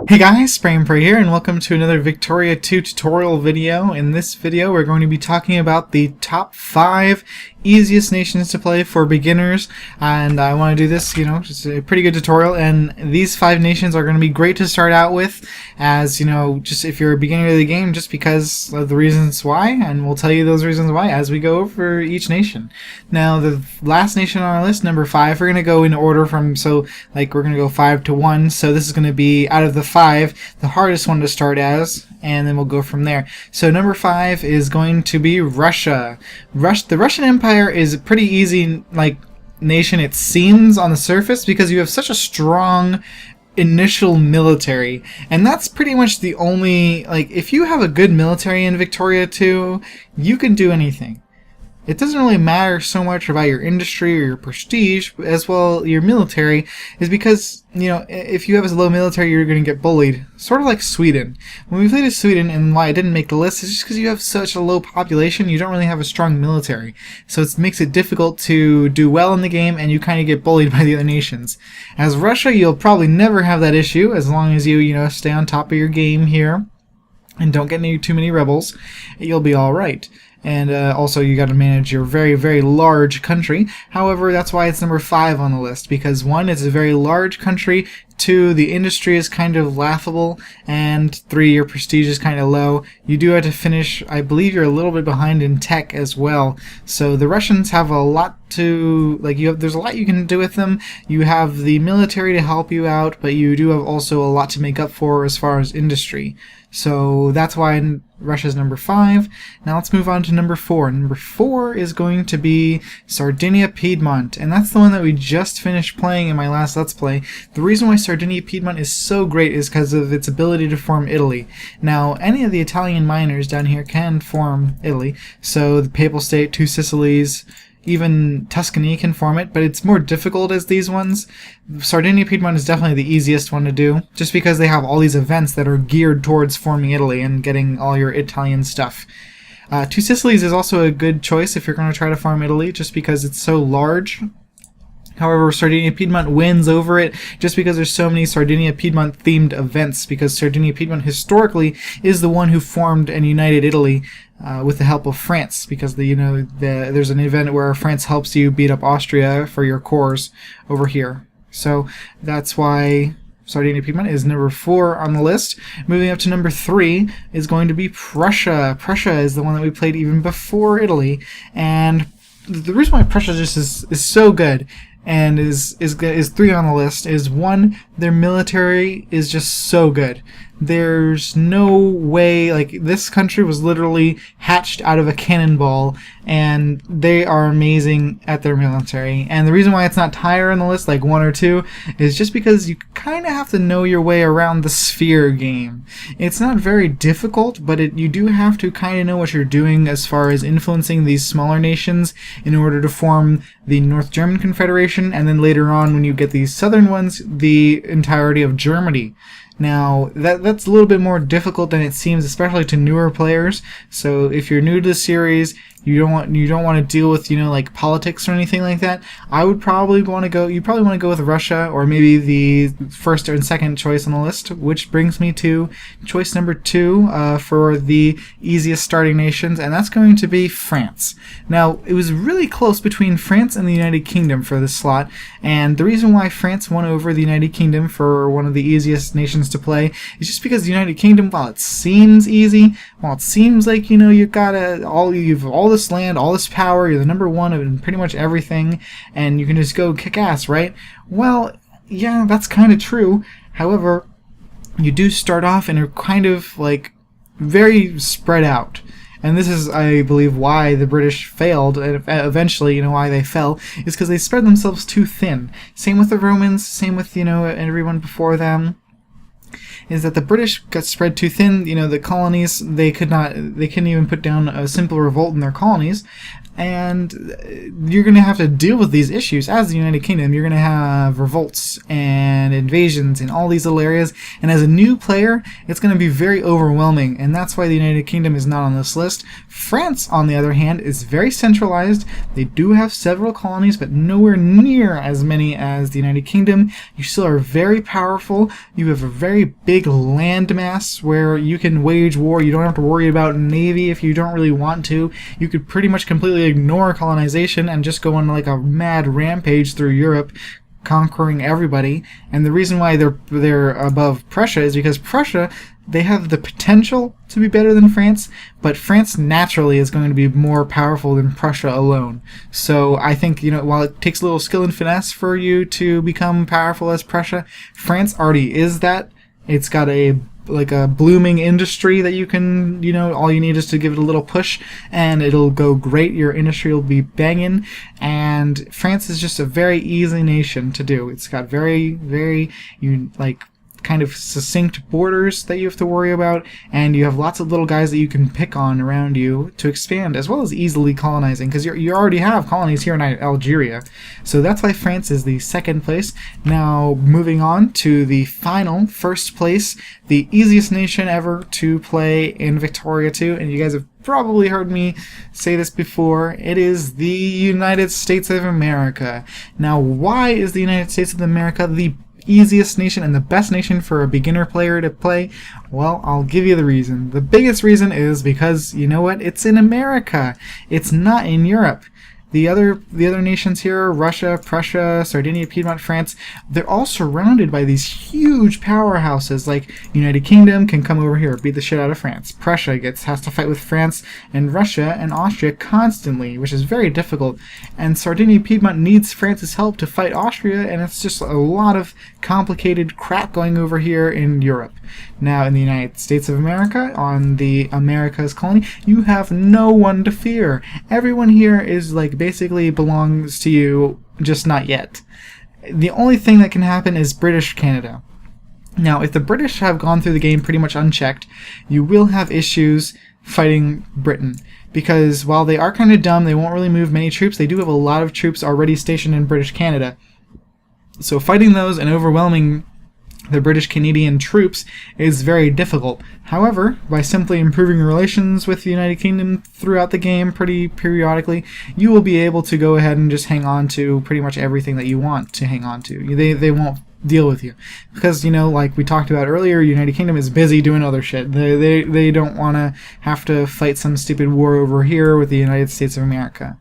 Hey guys, Spray and Pray here, and welcome to another Victoria 2 tutorial video. In this video, we're going to be talking about the top 5 easiest nations to play for beginners, and I want to do this, just a pretty good tutorial, and these 5 nations are going to be great to start out with, as, just if you're a beginner of the game, just because of the reasons why, and we'll tell you those reasons why as we go over each nation. Now, the last nation on our list, number 5, we're going to go in order from, we're going to go 5 to 1, so this is going to be, out of the 5, the hardest one to start as, and then we'll go from there. So number 5 is going to be Russia. The Russian Empire is a pretty easy nation, it seems, on the surface, because you have such a strong initial military, and that's pretty much the only, if you have a good military in Victoria 2, you can do anything. It doesn't really matter so much about your industry or your prestige, as well your military, is because, if you have a low military, you're going to get bullied. Sort of like Sweden. When we played as Sweden, and why I didn't make the list, is just because you have such a low population, you don't really have a strong military. So it makes it difficult to do well in the game, and you kind of get bullied by the other nations. As Russia, you'll probably never have that issue, as long as you, stay on top of your game here, and don't get too many rebels. You'll be alright. And also you got to manage your very, very large country. However, that's why it's number 5 on the list, because 1, it's a very large country, 2, the industry is kind of laughable, and 3, your prestige is kind of low. You do have to finish, I believe you're a little bit behind in tech as well. So the Russians have a lot to, there's a lot you can do with them. You have the military to help you out, but you do have also a lot to make up for as far as industry. So that's why Russia's number 5. Now let's move on to number 4. Number 4 is going to be Sardinia Piedmont, and that's the one that we just finished playing in my last Let's Play. The reason why Sardinia Piedmont is so great is because of its ability to form Italy. Now, any of the Italian minors down here can form Italy, so the Papal State, 2 Sicilies, even Tuscany can form it, but it's more difficult as these ones. Sardinia Piedmont is definitely the easiest one to do, just because they have all these events that are geared towards forming Italy and getting all your Italian stuff. 2 Sicilies is also a good choice if you're going to try to farm Italy, just because it's so large. However, Sardinia Piedmont wins over it just because there's so many Sardinia Piedmont themed events, because Sardinia Piedmont historically is the one who formed and united Italy with the help of France, because there's an event where France helps you beat up Austria for your cores over here. So that's why Sardinia Piedmont is number 4 on the list. Moving up to number 3 is going to be Prussia. Prussia is the one that we played even before Italy, and the reason why Prussia just is so good and is 3 on the list is, 1, their military is just so good. There's no way, this country was literally hatched out of a cannonball, and they are amazing at their military. And the reason why it's not higher on the list, 1 or 2, is just because you kind of have to know your way around the sphere game. It's not very difficult, but you do have to kind of know what you're doing as far as influencing these smaller nations in order to form the North German Confederation, and then later on, when you get these southern ones, the entirety of Germany. Now, that's a little bit more difficult than it seems, especially to newer players. So if you're new to the series, you don't want to deal with politics or anything like that, I would probably want to go. You probably want to go with Russia, or maybe the first and second choice on the list, which brings me to choice number 2 for the easiest starting nations, and that's going to be France. Now, it was really close between France and the United Kingdom for this slot, and the reason why France won over the United Kingdom for one of the easiest nations to play is just because the United Kingdom, while it seems easy, while it seems like you've all this land, all this power, you're the number 1 of pretty much everything, and you can just go kick ass, right? Well, yeah, that's kind of true. However, you do start off in a kind of very spread out. And this is, I believe, why the British failed, and eventually, why they fell, is because they spread themselves too thin. Same with the Romans, same with, everyone before them, is that the British got spread too thin. The colonies, they couldn't even put down a simple revolt in their colonies. and you're going to have to deal with these issues as the United Kingdom. You're going to have revolts and invasions in all these little areas, and as a new player, it's going to be very overwhelming, and that's why the United Kingdom is not on this list. France, on the other hand, is very centralized. They do have several colonies, but nowhere near as many as the United Kingdom. You still are very powerful. You have a very big landmass where you can wage war. You don't have to worry about navy if you don't really want to. You could pretty much completely ignore colonization and just go on like a mad rampage through Europe, conquering everybody. And the reason why they're above Prussia is because Prussia, they have the potential to be better than France, but France naturally is going to be more powerful than Prussia alone. So I think, while it takes a little skill and finesse for you to become powerful as Prussia, France already is that. It's got a blooming industry that you can, all you need is to give it a little push and it'll go great. Your industry will be banging. And France is just a very easy nation to do. It's got very, very, kind of succinct borders that you have to worry about, and you have lots of little guys that you can pick on around you to expand, as well as easily colonizing, because you already have colonies here in Algeria. So that's why France is the second place. Now, moving on to the final, first place, the easiest nation ever to play in Victoria 2, and you guys have probably heard me say this before. It is the United States of America. Now, why is the United States of America the easiest nation and the best nation for a beginner player to play? Well, I'll give you the reason. The biggest reason is because, it's in America. It's not in Europe. The other nations here, Russia, Prussia, Sardinia, Piedmont, France, they're all surrounded by these huge powerhouses. Like United Kingdom can come over here, beat the shit out of France. Prussia has to fight with France and Russia and Austria constantly, which is very difficult. And Sardinia, Piedmont needs France's help to fight Austria, and it's just a lot of complicated crap going over here in Europe. Now, in the United States of America, on the Americas colony, you have no one to fear. Everyone here is basically belongs to you, just not yet. The only thing that can happen is British Canada. Now, if the British have gone through the game pretty much unchecked, you will have issues fighting Britain. Because while they are kind of dumb, they won't really move many troops, they do have a lot of troops already stationed in British Canada. So fighting those and overwhelming the British Canadian troops is very difficult. However, by simply improving relations with the United Kingdom throughout the game pretty periodically, you will be able to go ahead and just hang on to pretty much everything that you want to hang on to. They won't deal with you. Because, like we talked about earlier, United Kingdom is busy doing other shit. They don't want to have to fight some stupid war over here with the United States of America.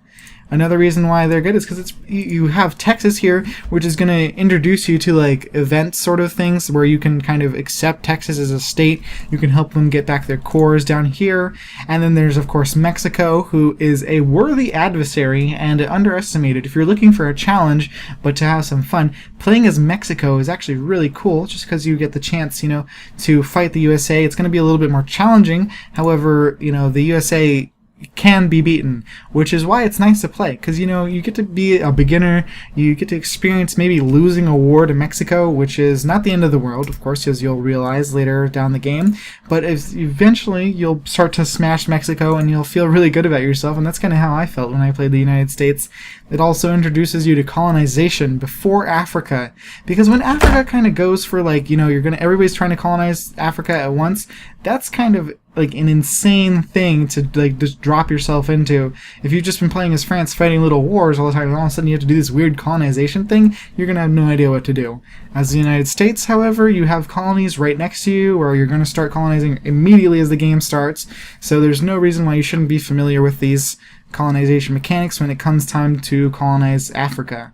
Another reason why they're good is because you have Texas here, which is going to introduce you to event sort of things where you can kind of accept Texas as a state. You can help them get back their cores down here. And then there's, of course, Mexico, who is a worthy adversary and underestimated. If you're looking for a challenge, but to have some fun, playing as Mexico is actually really cool, just because you get the chance, to fight the USA. It's going to be a little bit more challenging. However, the USA can be beaten, which is why it's nice to play, because you get to be a beginner, you get to experience maybe losing a war to Mexico, which is not the end of the world, of course, as you'll realize later down the game, but eventually you'll start to smash Mexico and you'll feel really good about yourself, and that's kind of how I felt when I played the United States. It also introduces you to colonization before Africa, because when Africa kind of goes for everybody's trying to colonize Africa at once, that's kind of an insane thing to just drop yourself into. If you've just been playing as France, fighting little wars all the time, and all of a sudden you have to do this weird colonization thing, you're going to have no idea what to do. As the United States, however, you have colonies right next to you, or you're going to start colonizing immediately as the game starts, so there's no reason why you shouldn't be familiar with these colonization mechanics when it comes time to colonize Africa.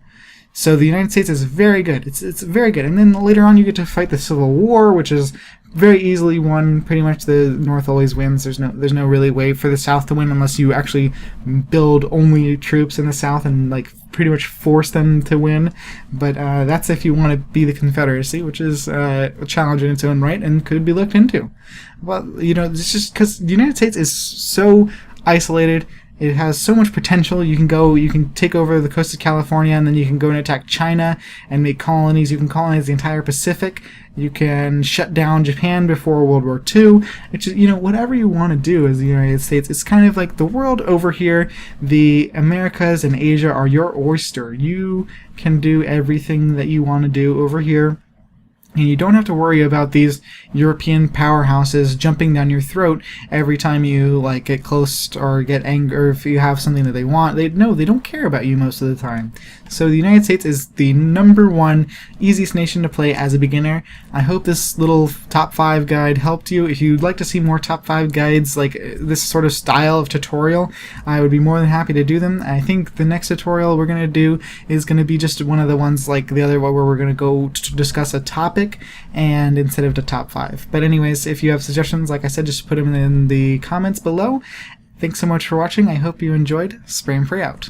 So the United States is very good. It's very good. And then later on you get to fight the Civil War, which is very easily won. Pretty much the North always wins. There's no really way for the South to win unless you actually build only troops in the South and pretty much force them to win. But that's if you want to be the Confederacy, which is a challenge in its own right and could be looked into. Well, it's just because the United States is so isolated It has so much potential. You can take over the coast of California, and then you can go and attack China and make colonies. You can colonize the entire Pacific. You can shut down Japan before World War II. It's just, whatever you want to do as the United States. It's kind of like the world over here. The Americas and Asia are your oyster. You can do everything that you want to do over here. And you don't have to worry about these European powerhouses jumping down your throat every time you get close or get angry, or if you have something that they want. They don't care about you most of the time. So the United States is the #1 easiest nation to play as a beginner. I hope this little top 5 guide helped you. If you'd like to see more top 5 guides like this sort of style of tutorial, I would be more than happy to do them. I think the next tutorial we're going to do is going to be just one of the ones like the other one where we're going to go to discuss a topic and instead of the top 5. But anyways, if you have suggestions, like I said, just put them in the comments below. Thanks so much for watching. I hope you enjoyed. Spray and pray out.